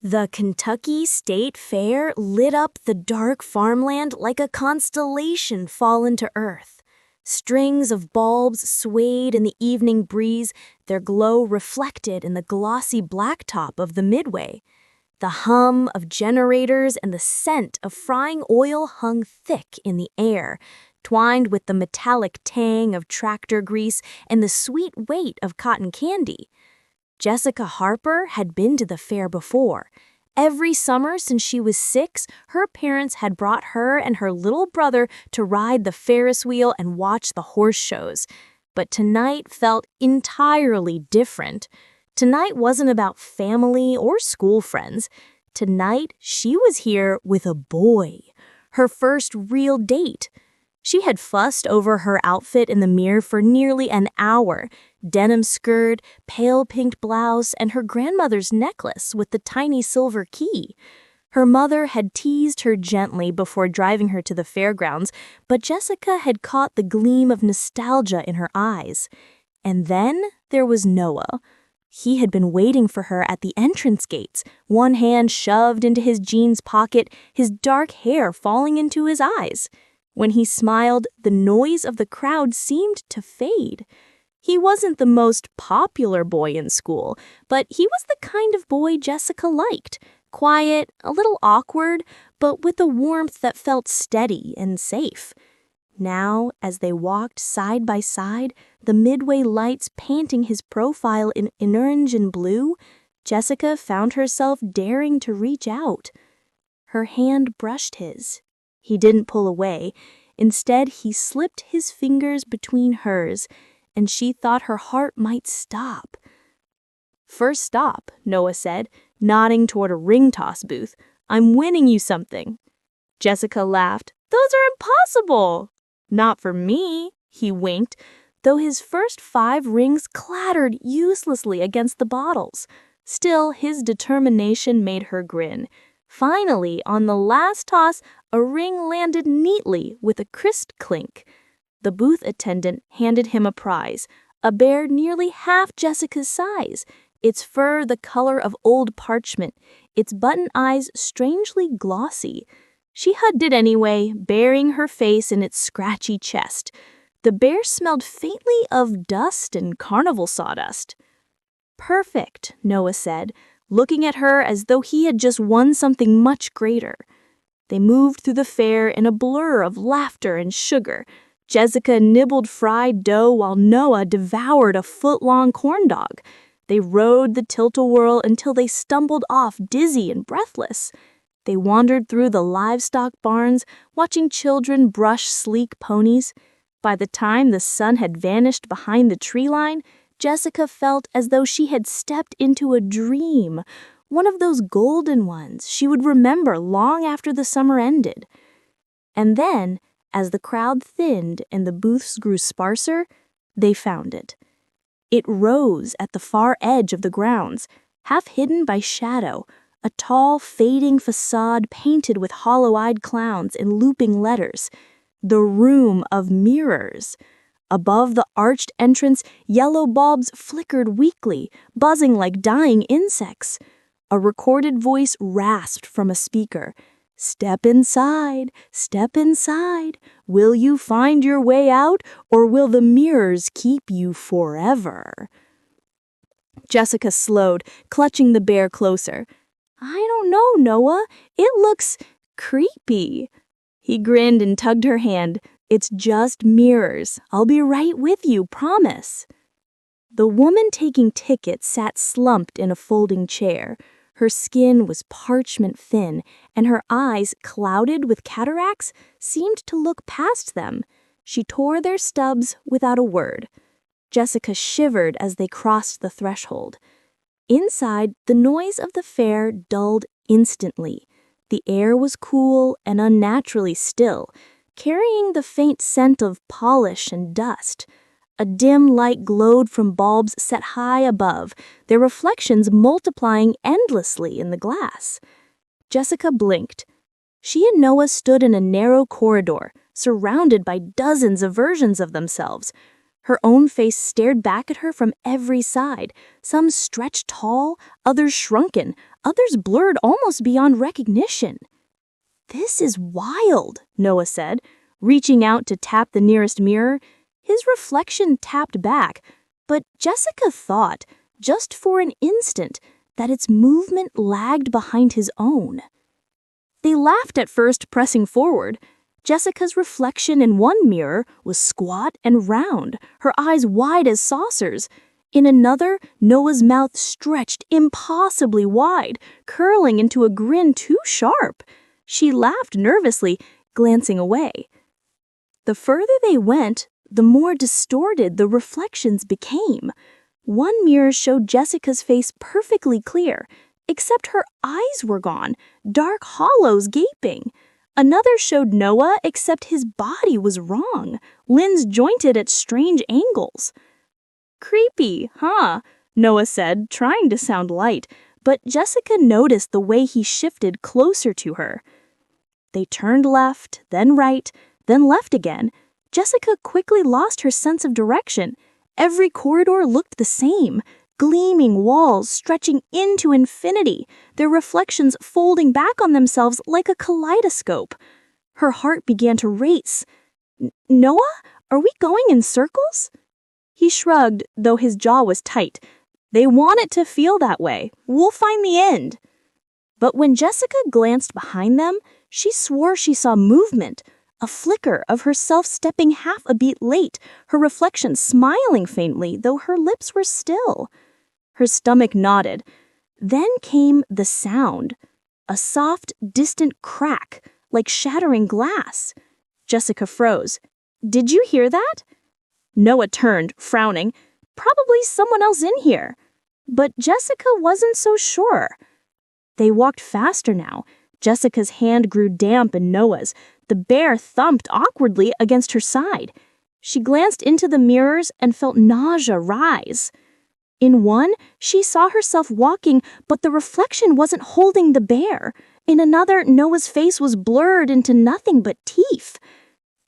The Kentucky State Fair lit up the dark farmland like a constellation fallen to earth. Strings of bulbs swayed in the evening breeze, their glow reflected in the glossy blacktop of the midway. The hum of generators and the scent of frying oil hung thick in the air, twined with the metallic tang of tractor grease and the sweet weight of cotton candy. Jessica Harper had been to the fair before. Every summer since she was 6, her parents had brought her and her little brother to ride the Ferris wheel and watch the horse shows. But tonight felt entirely different. Tonight wasn't about family or school friends. Tonight, she was here with a boy, her first real date. She had fussed over her outfit in the mirror for nearly an hour. Denim skirt, pale pink blouse, and her grandmother's necklace with the tiny silver key. Her mother had teased her gently before driving her to the fairgrounds, but Jessica had caught the gleam of nostalgia in her eyes. And then there was Noah. He had been waiting for her at the entrance gates, one hand shoved into his jeans pocket, his dark hair falling into his eyes. When he smiled, the noise of the crowd seemed to fade. He wasn't the most popular boy in school, but he was the kind of boy Jessica liked. Quiet, a little awkward, but with a warmth that felt steady and safe. Now, as they walked side by side, the midway lights painting his profile in orange and blue, Jessica found herself daring to reach out. Her hand brushed his. He didn't pull away. Instead, he slipped his fingers between hers, and she thought her heart might stop. "First stop," Noah said, nodding toward a ring toss booth. "I'm winning you something." Jessica laughed. "Those are impossible." "Not for me," he winked, though his first 5 rings clattered uselessly against the bottles. Still, his determination made her grin. Finally, on the last toss, a ring landed neatly with a crisp clink. The booth attendant handed him a prize, a bear nearly half Jessica's size, its fur the color of old parchment, its button eyes strangely glossy. She hugged it anyway, burying her face in its scratchy chest. The bear smelled faintly of dust and carnival sawdust. "Perfect," Noah said, looking at her as though he had just won something much greater. They moved through the fair in a blur of laughter and sugar. Jessica nibbled fried dough while Noah devoured a foot-long corn dog. They rode the tilt-a-whirl until they stumbled off dizzy and breathless. They wandered through the livestock barns, watching children brush sleek ponies. By the time the sun had vanished behind the tree line, Jessica felt as though she had stepped into a dream, one of those golden ones she would remember long after the summer ended. And then, as the crowd thinned and the booths grew sparser, they found it. It rose at the far edge of the grounds, half hidden by shadow, a tall, fading facade painted with hollow-eyed clowns and looping letters. The Room of Mirrors. Above the arched entrance, yellow bulbs flickered weakly, buzzing like dying insects. A recorded voice rasped from a speaker. Step inside. Will you find your way out, or will the mirrors keep you forever?" Jessica slowed, clutching the bear closer. "I don't know, Noah. It looks creepy." He grinned and tugged her hand. "It's just mirrors. I'll be right with you, promise." The woman taking tickets sat slumped in a folding chair. Her skin was parchment thin, and her eyes, clouded with cataracts, seemed to look past them. She tore their stubs without a word. Jessica shivered as they crossed the threshold. Inside, the noise of the fair dulled instantly. The air was cool and unnaturally still, carrying the faint scent of polish and dust. A dim light glowed from bulbs set high above, their reflections multiplying endlessly in the glass. Jessica blinked. She and Noah stood in a narrow corridor, surrounded by dozens of versions of themselves. Her own face stared back at her from every side, some stretched tall, others shrunken, others blurred almost beyond recognition. "This is wild," Noah said, reaching out to tap the nearest mirror. His reflection tapped back, but Jessica thought, just for an instant, that its movement lagged behind his own. They laughed at first, pressing forward. Jessica's reflection in one mirror was squat and round, her eyes wide as saucers. In another, Noah's mouth stretched impossibly wide, curling into a grin too sharp. She laughed nervously, glancing away. The further they went, the more distorted the reflections became. One mirror showed Jessica's face perfectly clear, except her eyes were gone, dark hollows gaping. Another showed Noah, except his body was wrong, limbs jointed at strange angles. "Creepy, huh?" Noah said, trying to sound light, but Jessica noticed the way he shifted closer to her. They turned left, then right, then left again. Jessica quickly lost her sense of direction. Every corridor looked the same, gleaming walls stretching into infinity, their reflections folding back on themselves like a kaleidoscope. Her heart began to race. "Noah, are we going in circles?" He shrugged, though his jaw was tight. "They want it to feel that way. We'll find the end." But when Jessica glanced behind them, she swore she saw movement, a flicker of herself stepping half a beat late, her reflection smiling faintly, though her lips were still. Her stomach nodded. Then came the sound, a soft, distant crack, like shattering glass. Jessica froze. "Did you hear that?" Noah turned, frowning. "Probably someone else in here." But Jessica wasn't so sure. They walked faster now. Jessica's hand grew damp in Noah's. The bear thumped awkwardly against her side. She glanced into the mirrors and felt nausea rise. In one, she saw herself walking, but the reflection wasn't holding the bear. In another, Noah's face was blurred into nothing but teeth.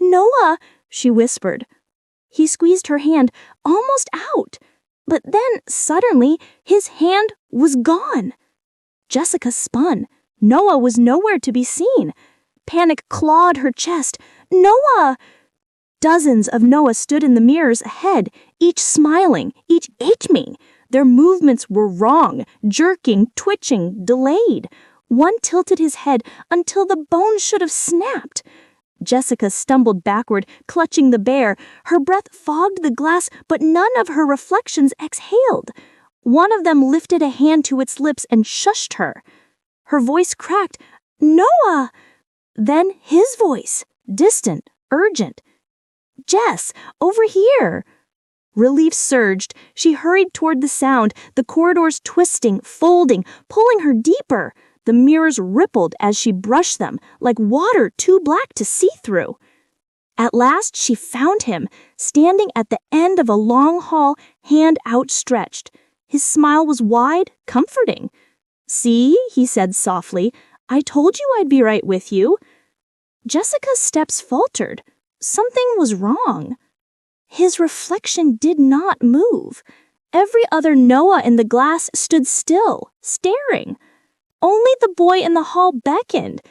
"Noah," she whispered. He squeezed her hand, almost out. But then, suddenly, his hand was gone. Jessica spun. Noah was nowhere to be seen. Panic clawed her chest. "Noah!" Dozens of Noah stood in the mirrors ahead, each smiling, each aiming. Their movements were wrong, jerking, twitching, delayed. One tilted his head until the bones should have snapped. Jessica stumbled backward, clutching the bear. Her breath fogged the glass, but none of her reflections exhaled. One of them lifted a hand to its lips and shushed her. Her voice cracked. "Noah!" Then his voice, distant, urgent. "Jess, over here!" Relief surged. She hurried toward the sound, the corridors twisting, folding, pulling her deeper. The mirrors rippled as she brushed them, like water too black to see through. At last she found him, standing at the end of a long hall, hand outstretched. His smile was wide, comforting. "See," he said softly, "I told you I'd be right with you." Jessica's steps faltered. Something was wrong. His reflection did not move. Every other Noah in the glass stood still, staring. Only the boy in the hall beckoned.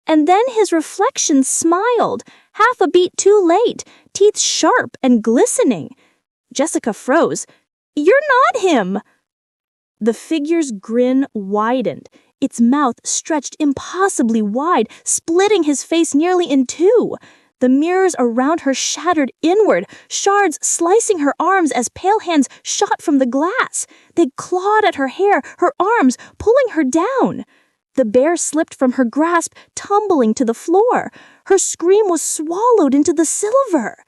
And then his reflection smiled, half a beat too late, teeth sharp and glistening. Jessica froze. "You're not him!" The figure's grin widened. Its mouth stretched impossibly wide, splitting his face nearly in two. The mirrors around her shattered inward, shards slicing her arms as pale hands shot from the glass. They clawed at her hair, her arms, pulling her down. The bear slipped from her grasp, tumbling to the floor. Her scream was swallowed into the silver.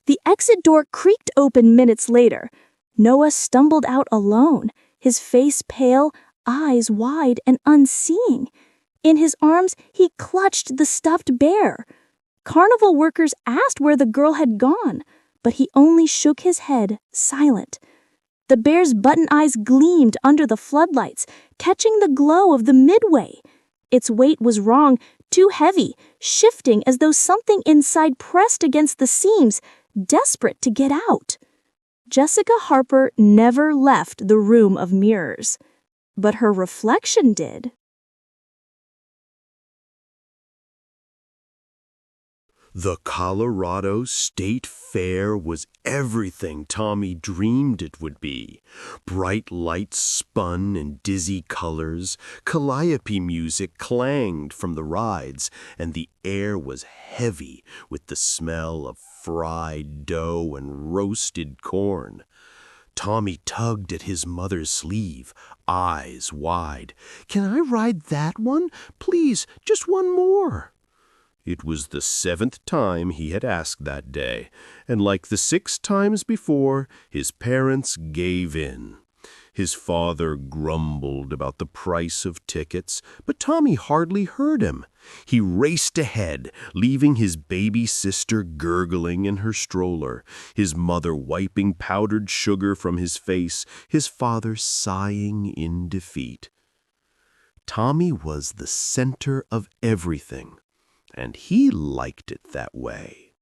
The exit door creaked open minutes later. Noah stumbled out alone, his face pale, eyes wide and unseeing. In his arms, he clutched the stuffed bear. Carnival workers asked where the girl had gone, but he only shook his head, silent. The bear's button eyes gleamed under the floodlights, catching the glow of the midway. Its weight was wrong, too heavy, shifting as though something inside pressed against the seams, desperate to get out. Jessica Harper never left the room of mirrors, but her reflection did. The Colorado State Fair was everything Tommy dreamed it would be. Bright lights spun in dizzy colors, calliope music clanged from the rides, and the air was heavy with the smell of fried dough and roasted corn. Tommy tugged at his mother's sleeve, eyes wide. "Can I ride that one? Please, just one more." It was the 7th time he had asked that day, and like the 6 times before, his parents gave in. His father grumbled about the price of tickets, but Tommy hardly heard him. He raced ahead, leaving his baby sister gurgling in her stroller, his mother wiping powdered sugar from his face, his father sighing in defeat. Tommy was the center of everything, and he liked it that way.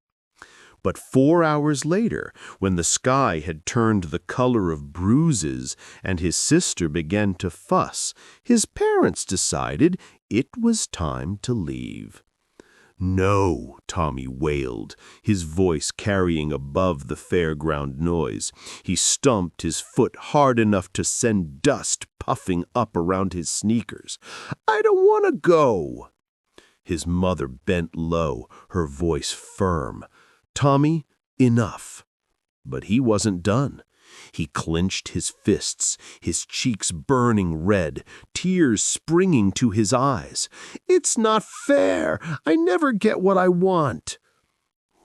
But 4 hours later, when the sky had turned the color of bruises and his sister began to fuss, his parents decided it was time to leave. "No," Tommy wailed, his voice carrying above the fairground noise. He stomped his foot hard enough to send dust puffing up around his sneakers. "I don't want to go." His mother bent low, her voice firm. "Tommy, enough." But he wasn't done. He clenched his fists, his cheeks burning red, tears springing to his eyes. "It's not fair. I never get what I want."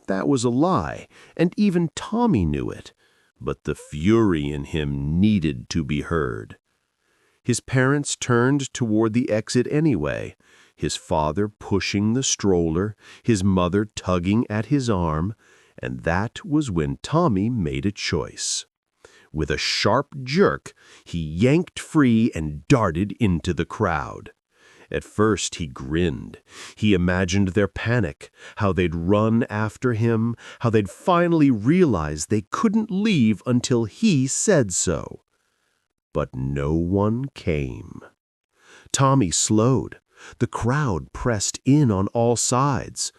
That was a lie, and even Tommy knew it. But the fury in him needed to be heard. His parents turned toward the exit anyway, his father pushing the stroller, his mother tugging at his arm, and that was when Tommy made a choice. With a sharp jerk, he yanked free and darted into the crowd. At first he grinned. He imagined their panic, how they'd run after him, how they'd finally realize they couldn't leave until he said so. But no one came. Tommy slowed. The crowd pressed in on all sides.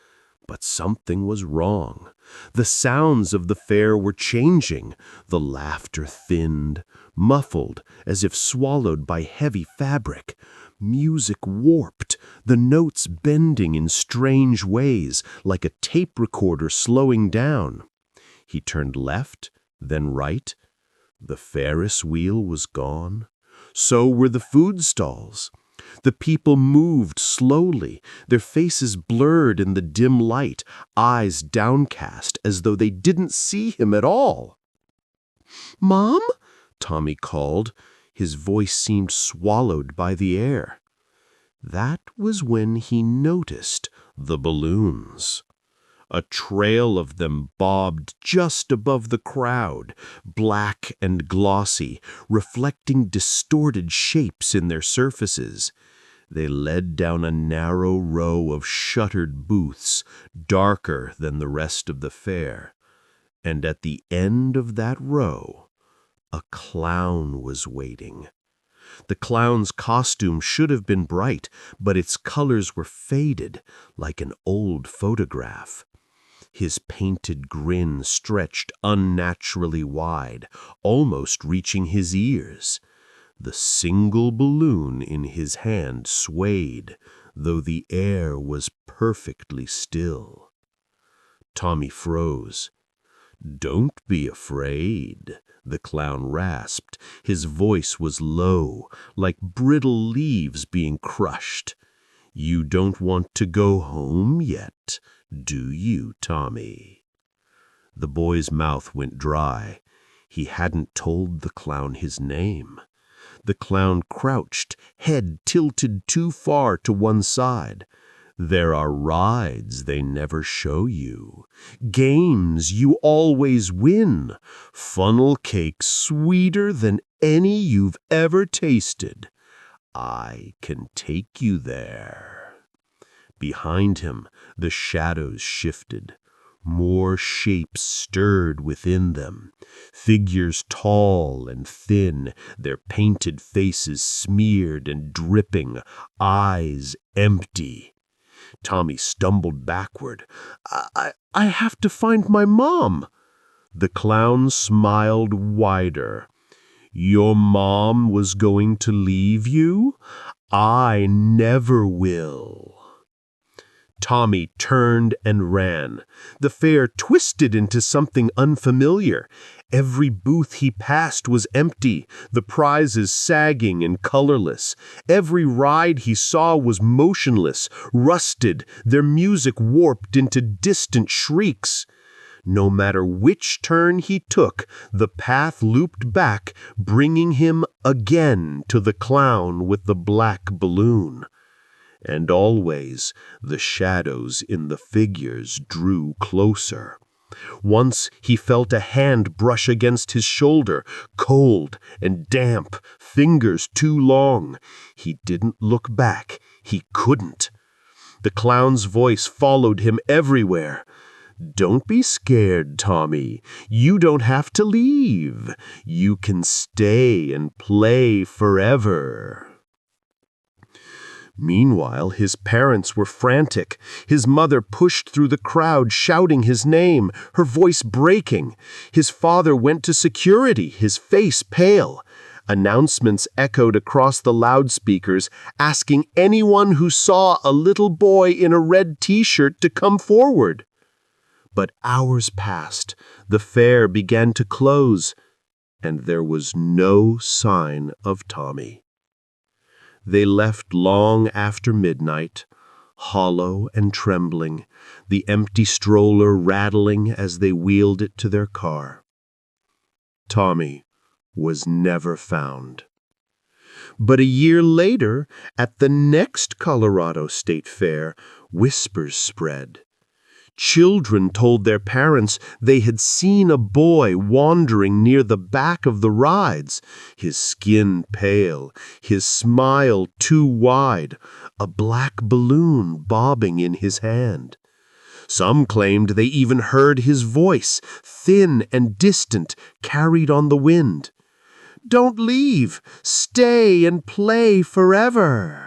But something was wrong. The sounds of the fair were changing. The laughter thinned, muffled, as if swallowed by heavy fabric. Music warped, the notes bending in strange ways, like a tape recorder slowing down. He turned left, then right. The Ferris wheel was gone. So were the food stalls. The people moved slowly, their faces blurred in the dim light, eyes downcast as though they didn't see him at all. "Mom?" Tommy called. His voice seemed swallowed by the air. That was when he noticed the balloons. A trail of them bobbed just above the crowd, black and glossy, reflecting distorted shapes in their surfaces. They led down a narrow row of shuttered booths, darker than the rest of the fair. And at the end of that row, a clown was waiting. The clown's costume should have been bright, but its colors were faded, like an old photograph. His painted grin stretched unnaturally wide, almost reaching his ears. The single balloon in his hand swayed, though the air was perfectly still. Tommy froze. "Don't be afraid," the clown rasped. His voice was low, like brittle leaves being crushed. "You don't want to go home yet, do you, Tommy?" The boy's mouth went dry. He hadn't told the clown his name. The clown crouched, head tilted too far to one side. "There are rides they never show you, games you always win, funnel cake sweeter than any you've ever tasted. I can take you there." Behind him, the shadows shifted. More shapes stirred within them, figures tall and thin, their painted faces smeared and dripping, eyes empty. Tommy stumbled backward. I have to find my mom." The clown smiled wider. "Your mom was going to leave you? I never will." Tommy turned and ran. The fair twisted into something unfamiliar. Every booth he passed was empty, the prizes sagging and colorless. Every ride he saw was motionless, rusted, their music warped into distant shrieks. No matter which turn he took, the path looped back, bringing him again to the clown with the black balloon. And always the shadows in the figures drew closer. Once he felt a hand brush against his shoulder, cold and damp, fingers too long. He didn't look back. He couldn't. The clown's voice followed him everywhere. "Don't be scared, Tommy. You don't have to leave. You can stay and play forever." Meanwhile, his parents were frantic. His mother pushed through the crowd, shouting his name, her voice breaking. His father went to security, his face pale. Announcements echoed across the loudspeakers, asking anyone who saw a little boy in a red t-shirt to come forward. But hours passed, the fair began to close, and there was no sign of Tommy. They left long after midnight, hollow and trembling, the empty stroller rattling as they wheeled it to their car. Tommy was never found. But a year later, at the next Colorado State Fair, whispers spread. Children told their parents they had seen a boy wandering near the back of the rides, his skin pale, his smile too wide, a black balloon bobbing in his hand. Some claimed they even heard his voice, thin and distant, carried on the wind. "Don't leave! Stay and play forever!"